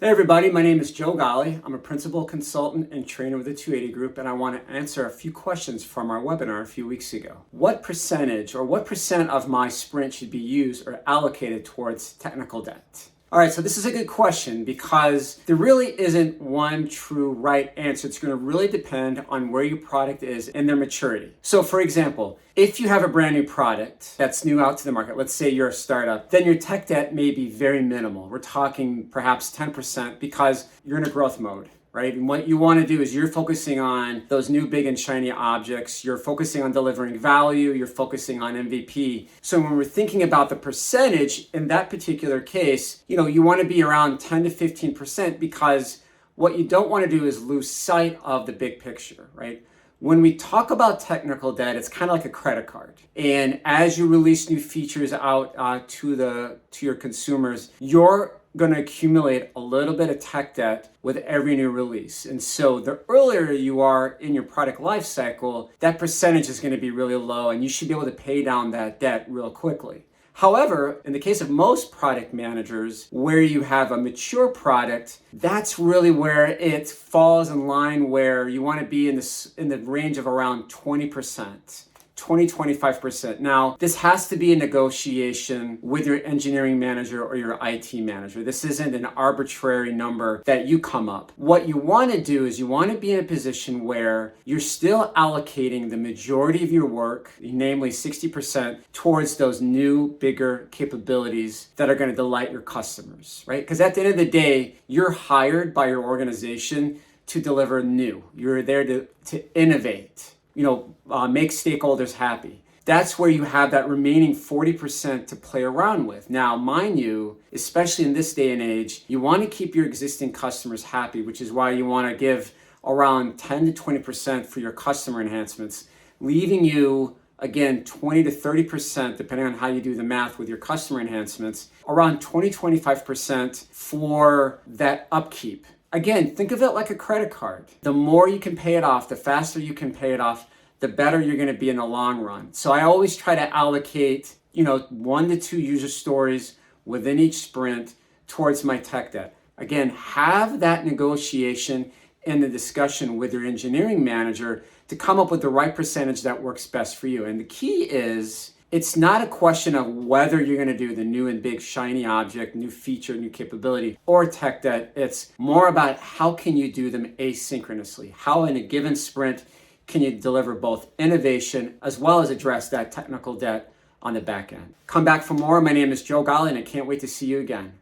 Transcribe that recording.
Hey everybody, my name is Joe Ghali. I'm a principal consultant and trainer with the 280 Group, and I want to answer a few questions from our webinar a few weeks ago. What percentage or what percent of my sprint should be used or allocated towards technical debt? All right, so this is a good question because there really isn't one true right answer. It's going to really depend on where your product is in their maturity. So for example, if you have a brand new product that's new out to the market, let's say you're a startup, then your tech debt may be very minimal. We're talking perhaps 10% because you're in a growth mode. Right? And what you want to do is you're focusing on those new big and shiny objects. You're focusing on delivering value. You're focusing on MVP. So when we're thinking about the percentage in that particular case, you want to be around 10 to 15% because what you don't want to do is lose sight of the big picture, right? When we talk about technical debt, it's kind of like a credit card. And as you release new features out to your consumers, you're going to accumulate a little bit of tech debt with every new release. And so the earlier you are in your product life cycle, that percentage is going to be really low and you should be able to pay down that debt real quickly. However, in the case of most product managers, where you have a mature product, that's really where it falls in line where you want to be in the range of around 20%. 20-25%. Now, this has to be a negotiation with your engineering manager or your IT manager. This isn't an arbitrary number that you come up. What you want to do is you want to be in a position where you're still allocating the majority of your work, namely 60%, towards those new, bigger capabilities that are going to delight your customers, right? Because at the end of the day, you're hired by your organization to deliver new. You're there to innovate. Make stakeholders happy. That's where you have that remaining 40% to play around with. Now, mind you, especially in this day and age, you want to keep your existing customers happy, which is why you want to give around 10 to 20% for your customer enhancements, leaving you, again, 20 to 30%, depending on how you do the math with your customer enhancements, around 20-25% for that upkeep. Again, think of it like a credit card. The more you can pay it off, the faster you can pay it off, the better you're going to be in the long run. So I always try to allocate, 1 to 2 user stories within each sprint towards my tech debt. Again, have that negotiation and the discussion with your engineering manager to come up with the right percentage that works best for you. And the key is, it's not a question of whether you're going to do the new and big shiny object, new feature, new capability, or tech debt. It's more about how can you do them asynchronously. How in a given sprint can you deliver both innovation as well as address that technical debt on the back end. Come back for more. My name is Joe Ghali and I can't wait to see you again.